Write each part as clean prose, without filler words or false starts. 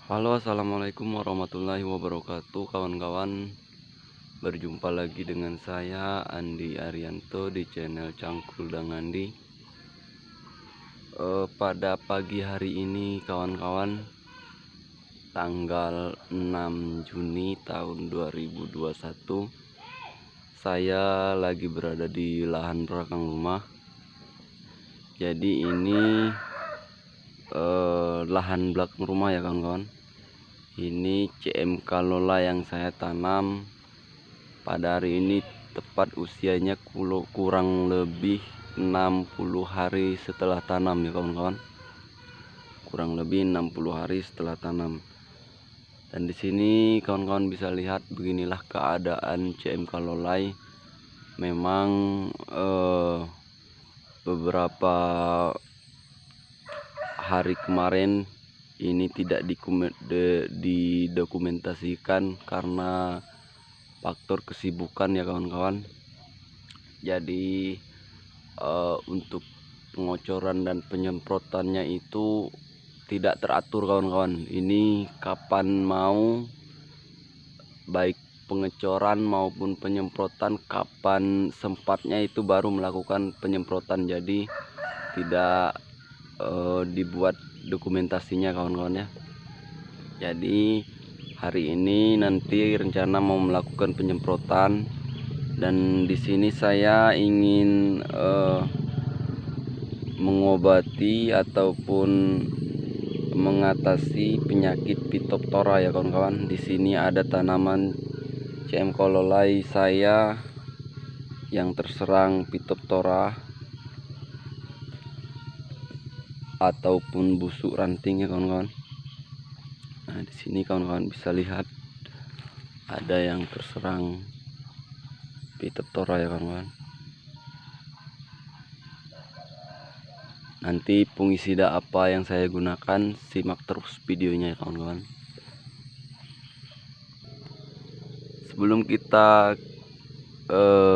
Halo, assalamualaikum warahmatullahi wabarakatuh, kawan-kawan. Berjumpa lagi dengan saya Andi Arianto di channel Cangkul dan Andi. Pada pagi hari ini, kawan-kawan, tanggal 6 Juni tahun 2021, saya lagi berada di lahan belakang rumah. Jadi ini lahan belakang rumah ya, kawan-kawan. Ini CMK Lola yang saya tanam pada hari ini, tepat usianya kurang lebih 60 hari setelah tanam ya, kawan-kawan. Kurang lebih 60 hari setelah tanam. Dan di sini kawan-kawan bisa lihat beginilah keadaan CMK Lolai. Memang beberapa hari kemarin ini tidak didokumentasikan karena faktor kesibukan ya, kawan-kawan. Jadi untuk pengocoran dan penyemprotannya itu tidak teratur, kawan-kawan. Ini kapan mau, baik pengecoran maupun penyemprotan, kapan sempatnya itu baru melakukan penyemprotan. Jadi tidak dibuat dokumentasinya, kawan-kawan ya. Jadi hari ini nanti rencana mau melakukan penyemprotan, dan di sini saya ingin mengobati ataupun mengatasi penyakit Phytophthora ya, kawan-kawan. Di sini ada tanaman CMK Lolai saya yang terserang Phytophthora ataupun busuk ranting ya, kawan-kawan. Nah, di sini kawan-kawan bisa lihat ada yang terserang Phytophthora ya, kawan-kawan. Nanti fungisida apa yang saya gunakan, simak terus videonya ya, kawan-kawan. Sebelum kita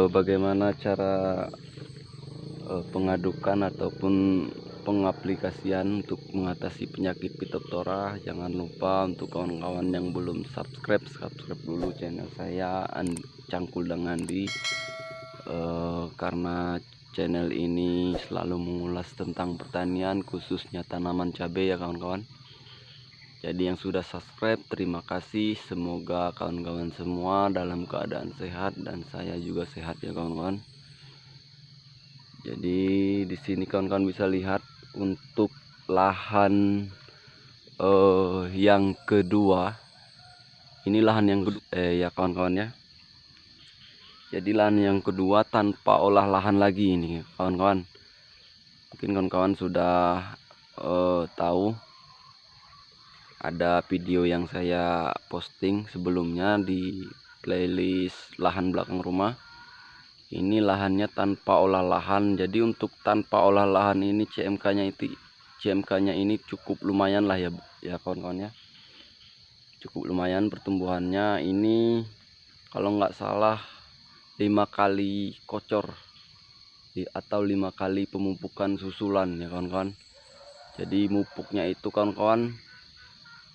bagaimana cara pengadukan ataupun pengaplikasian untuk mengatasi penyakit Phytophthora, jangan lupa untuk kawan-kawan yang belum subscribe dulu channel saya Cangkul dan Andi, karena channel ini selalu mengulas tentang pertanian, khususnya tanaman cabai ya, kawan-kawan. Jadi yang sudah subscribe, terima kasih. Semoga kawan-kawan semua dalam keadaan sehat dan saya juga sehat ya, kawan-kawan. Jadi di sini kawan-kawan bisa lihat untuk lahan yang kedua. Ini lahan yang kedua ya, kawan-kawan ya. Jadi lahan yang kedua tanpa olah lahan lagi ini, kawan-kawan. Mungkin kawan-kawan sudah tahu, ada video yang saya posting sebelumnya di playlist lahan belakang rumah. Ini lahannya tanpa olah lahan. Jadi untuk tanpa olah lahan ini CMK-nya ini cukup lumayan lah ya, kawan-kawan ya. Cukup lumayan pertumbuhannya. Ini kalau nggak salah 5 kali kocor atau 5 kali pemupukan susulan ya, kawan-kawan. Jadi mupuknya itu, kawan-kawan,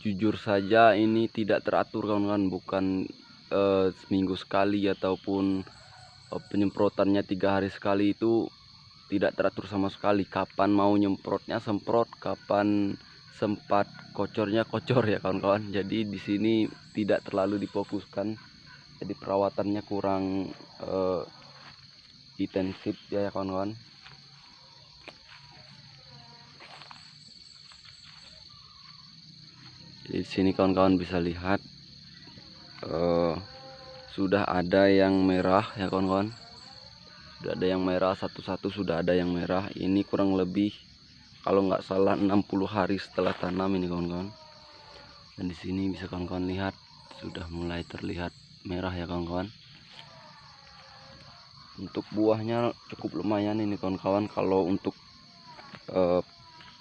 jujur saja ini tidak teratur, kawan-kawan. Bukan seminggu sekali ataupun penyemprotannya 3 hari sekali, itu tidak teratur sama sekali. Kapan mau nyemprotnya semprot, kapan sempat kocornya kocor ya, kawan-kawan. Jadi di sini tidak terlalu difokuskan, jadi perawatannya kurang intensif ya, kawan-kawan. Di sini kawan-kawan bisa lihat sudah ada yang merah ya, kawan-kawan. Sudah ada yang merah, satu-satu sudah ada yang merah. Ini kurang lebih kalau nggak salah 60 hari setelah tanam ini, kawan-kawan. Dan di sini bisa kawan-kawan lihat sudah mulai terlihat merah ya, kawan-kawan. Untuk buahnya cukup lumayan ini, kawan-kawan. Kalau untuk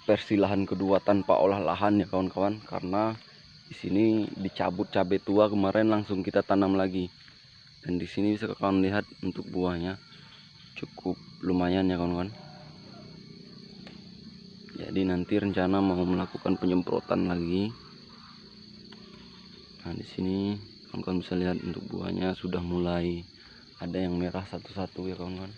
versi lahan kedua tanpa olah lahan ya, kawan-kawan, karena di sini dicabut cabai tua kemarin, langsung kita tanam lagi. Dan di sini bisa kawan lihat untuk buahnya cukup lumayan ya, kawan-kawan. Jadi nanti rencana mau melakukan penyemprotan lagi. Nah, di sini kawan-kawan bisa lihat untuk buahnya sudah mulai ada yang merah satu-satu ya kawan-kawan.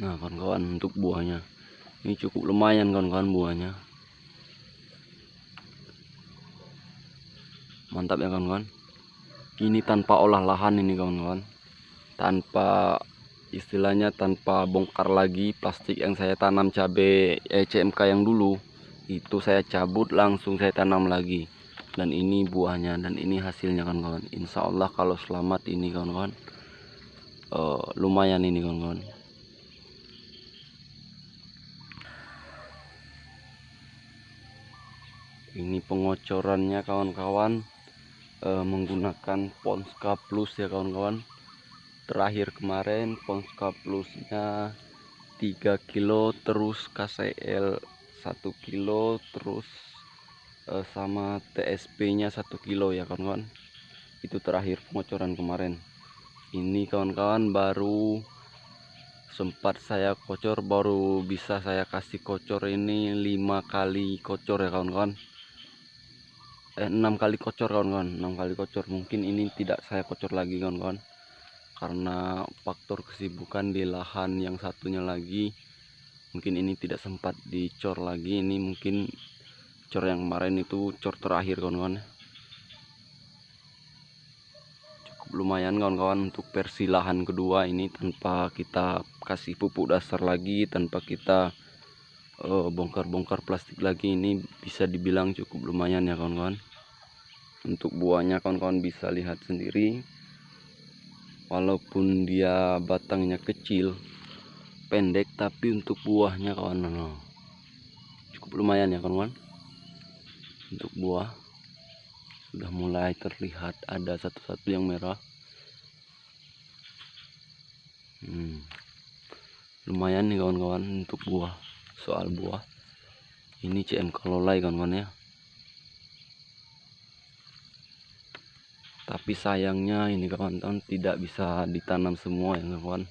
Nah kawan-kawan, untuk buahnya ini cukup lumayan kawan-kawan, buahnya mantap ya kawan-kawan. Ini tanpa olah lahan ini kawan-kawan, tanpa istilahnya tanpa bongkar lagi plastik yang saya tanam cabai CMK yang dulu itu, saya cabut langsung saya tanam lagi. Dan ini buahnya dan ini hasilnya kawan-kawan. Insya Allah kalau selamat ini kawan-kawan, lumayan ini kawan-kawan. Ini pengocorannya kawan-kawan, menggunakan Ponska Plus ya kawan-kawan. Terakhir kemarin Ponska Plusnya 3 kilo, terus KCL 1 kilo, terus sama TSP nya 1 kilo ya kawan-kawan. Itu terakhir pengocoran kemarin. Ini kawan-kawan baru sempat saya kocor, baru bisa saya kasih kocor ini 5 kali kocor ya kawan-kawan. 6 kali kocor kawan-kawan, 6 kali kocor. Mungkin ini tidak saya kocor lagi kawan-kawan, karena faktor kesibukan di lahan yang satunya lagi. Mungkin ini tidak sempat dicor lagi. Ini mungkin cor yang kemarin itu cor terakhir kawan-kawan. Cukup lumayan kawan-kawan untuk versi lahan kedua ini, tanpa kita kasih pupuk dasar lagi, tanpa kita bongkar-bongkar plastik lagi. Ini bisa dibilang cukup lumayan ya kawan-kawan. Untuk buahnya kawan-kawan bisa lihat sendiri, walaupun dia batangnya kecil pendek, tapi untuk buahnya kawan cukup lumayan ya kawan-kawan. Untuk buah sudah mulai terlihat ada satu-satu yang merah. Lumayan nih kawan-kawan untuk buah. Soal buah ini CMK Lolai kawan-kawan ya. Tapi sayangnya ini kawan-kawan tidak bisa ditanam semua ya kawan.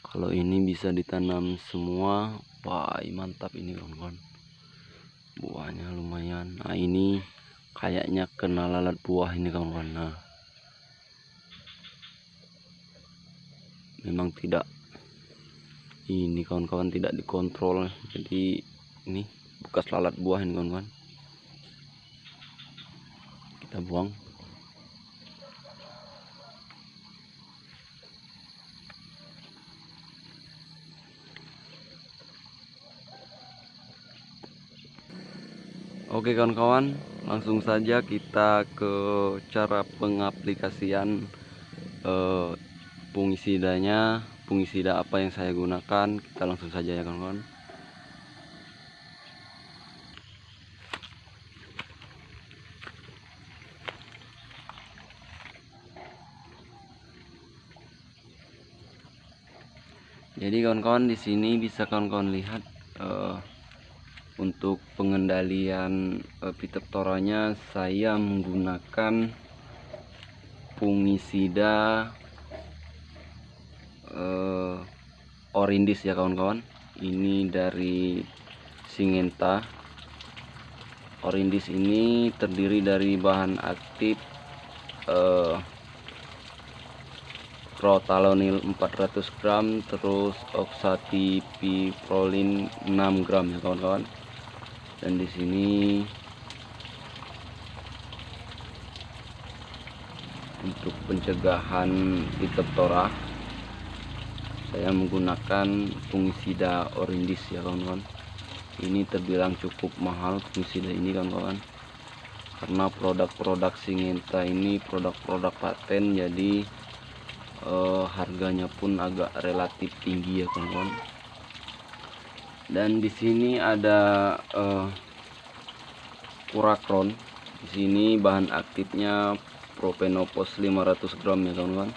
Kalau ini bisa ditanam semua, wah mantap ini kawan-kawan. Buahnya lumayan. Nah ini kayaknya kena lalat buah ini kawan-kawan. Nah memang tidak, ini kawan-kawan tidak dikontrol, jadi ini bekas lalat buah ini kawan-kawan. Kita buang. Oke kawan-kawan, langsung saja kita ke cara pengaplikasian fungisidanya. Fungisida apa yang saya gunakan, kita langsung saja ya kawan-kawan. Jadi kawan-kawan, di sini bisa kawan-kawan lihat untuk pengendalian Phytophthoranya saya menggunakan fungisida Orindis ya kawan-kawan. Ini dari Syngenta. Orindis ini terdiri dari bahan aktif Protalonil 400 gram, terus oxatipiprolin 6 gram ya kawan-kawan. Dan di sini untuk pencegahan Phytophthora saya menggunakan fungisida Orindis ya kawan-kawan. Ini terbilang cukup mahal fungisida ini kawan-kawan, karena produk-produk Syngenta ini produk-produk paten, jadi harganya pun agak relatif tinggi ya kawan-kawan. Dan di sini ada Purakron. Di sini bahan aktifnya Propenopos 500 gram ya kawan-kawan.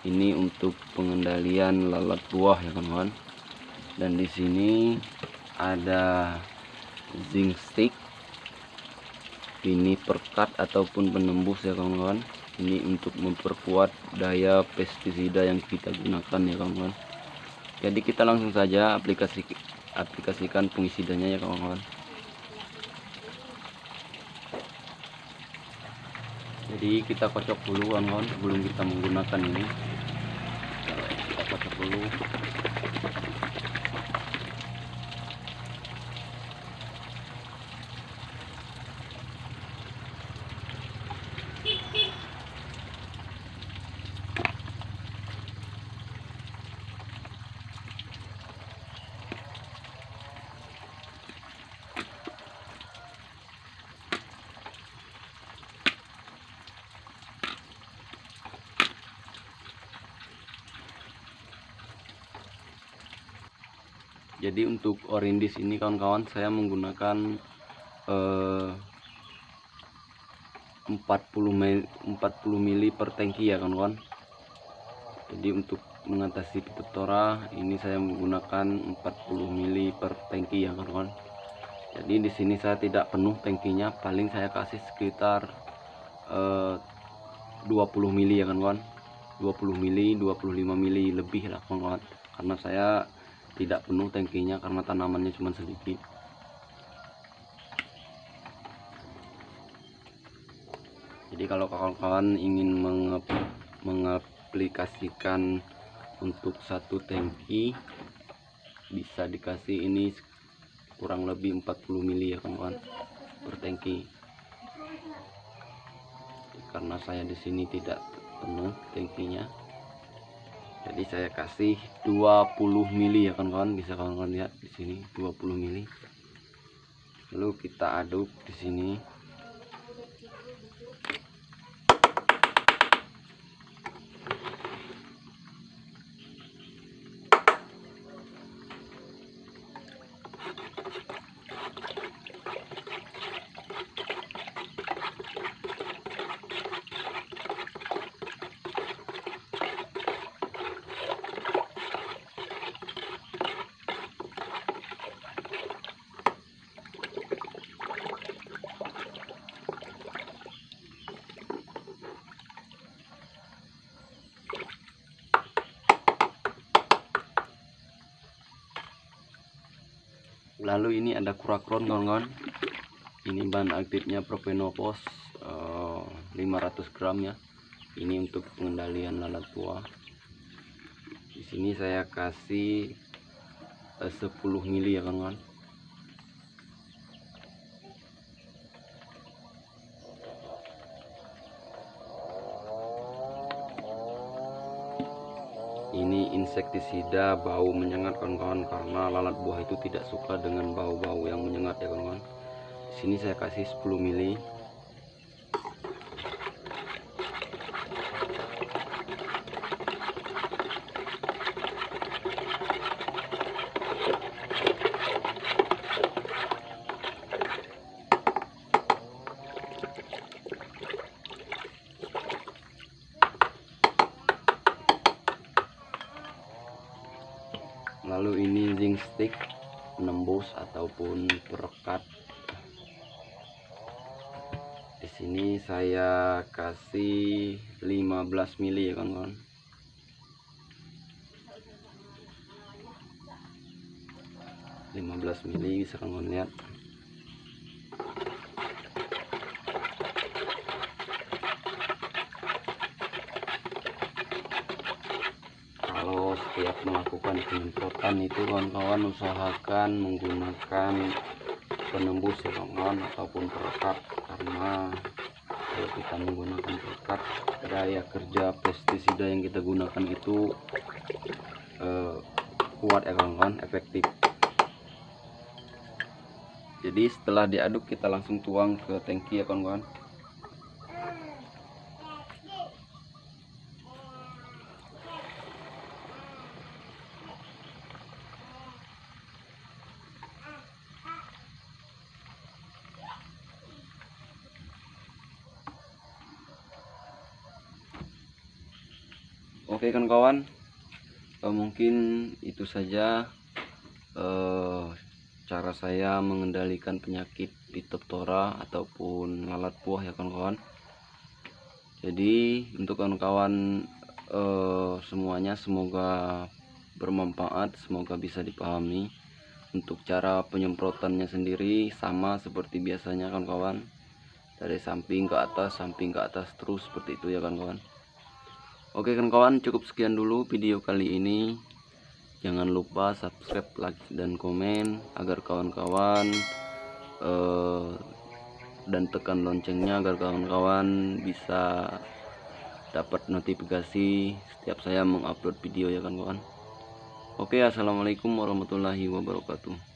Ini untuk pengendalian lalat buah ya kawan-kawan. Dan di sini ada zinc stick. Ini perkat ataupun penembus ya kawan-kawan. Ini untuk memperkuat daya pestisida yang kita gunakan ya kawan-kawan. Jadi kita langsung saja aplikasikan fungisidanya ya kawan-kawan. Jadi kita kocok dulu kawan-kawan sebelum kita menggunakan ini. Kita kocok dulu. Jadi untuk orindis ini kawan-kawan saya menggunakan 40 mili per tangki ya kawan-kawan. Jadi untuk mengatasi Phytophthora ini saya menggunakan 40 mili per tangki ya kawan-kawan. Jadi di sini saya tidak penuh tangkinya, paling saya kasih sekitar 20 mili ya kawan-kawan. 20 mili, 25 mili lebih lah kawan-kawan. Karena saya tidak penuh tangkinya karena tanamannya cuma sedikit. Jadi kalau kawan-kawan ingin mengaplikasikan untuk satu tangki, bisa dikasih ini kurang lebih 40 mili ya kawan-kawan per tangki. Karena saya di sini tidak penuh tangkinya, jadi saya kasih 20 mili ya kawan-kawan. Bisa kawan-kawan lihat di sini 20 mili. Lalu kita aduk di sini. Lalu ini ada kurakron kawan-kawan. Ini bahan aktifnya Propenopos 500 gram ya. Ini untuk pengendalian lalat buah. Di sini saya kasih 10 mili ya kawan-kawan. Ini insektisida bau menyengat kawan-kawan, karena lalat buah itu tidak suka dengan bau-bau yang menyengat ya kawan-kawan. Di sini saya kasih 10 mili. Lalu ini zinc stick penembus ataupun perekat. Di sini saya kasih 15 mili ya kawan-kawan. 15 mili bisa kawan lihat. Kalau setiap melakukan penyemprotan itu kawan-kawan usahakan menggunakan penembus ya kawan-kawan ataupun perekat, karena kalau kita menggunakan perekat, daya kerja pestisida yang kita gunakan itu kuat ya kawan-kawan, efektif. Jadi setelah diaduk kita langsung tuang ke tangki ya kawan-kawan. Oke kawan-kawan, mungkin itu saja cara saya mengendalikan penyakit Phytophthora ataupun lalat buah ya kawan-kawan. Jadi untuk kawan-kawan semuanya, semoga bermanfaat, semoga bisa dipahami. Untuk cara penyemprotannya sendiri sama seperti biasanya kawan-kawan, dari samping ke atas terus seperti itu ya kawan-kawan. Oke kawan-kawan, cukup sekian dulu video kali ini. Jangan lupa subscribe, like, dan komen agar kawan-kawan dan tekan loncengnya agar kawan-kawan bisa dapat notifikasi setiap saya mengupload video ya kawan-kawan. Oke, assalamualaikum warahmatullahi wabarakatuh.